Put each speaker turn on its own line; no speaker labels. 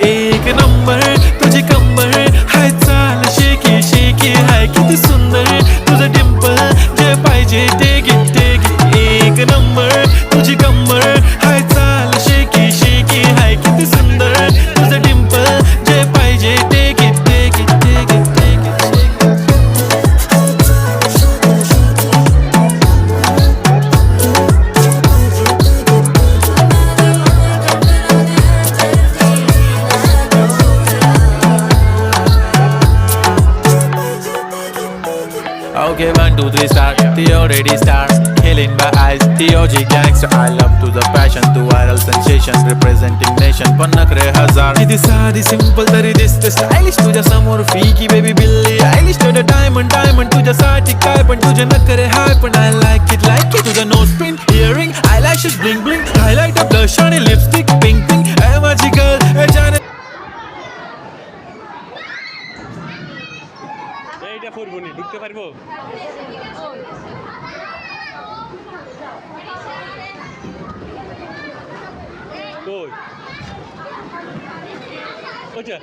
एक नंबर तुझी कंबर हाय चाल शेकी शेकी हाय किती सुंदर तुझं डिंपल जे पाहिजे ते घे एक नंबर तुझी कंबर हाय चाल शेकी शेकी हाय किती सुंदर तुझं डिंपल जे पाहिजे ते घे Okay, 1, 2, 3, start. The already start. Killing my eyes. The OG gangster. I love to the passion, to viral sensation, representing nation. पण नखरे हजार. किती साधी simple तरी दिसते stylish. तुझ्या समोर फीकी baby बिल्ली आयलिश. तुझं diamond diamond तुझ्यासाठी काय पण तुझे नखरे हाय पण I like it. तुझं nose pin, earring, eyelashes bling bling, highlighter, blush आणि lipstick pink pink. ए माझी girl, ए जाने
এইটা করবো নি ঢুকতে পারবো কই ওটা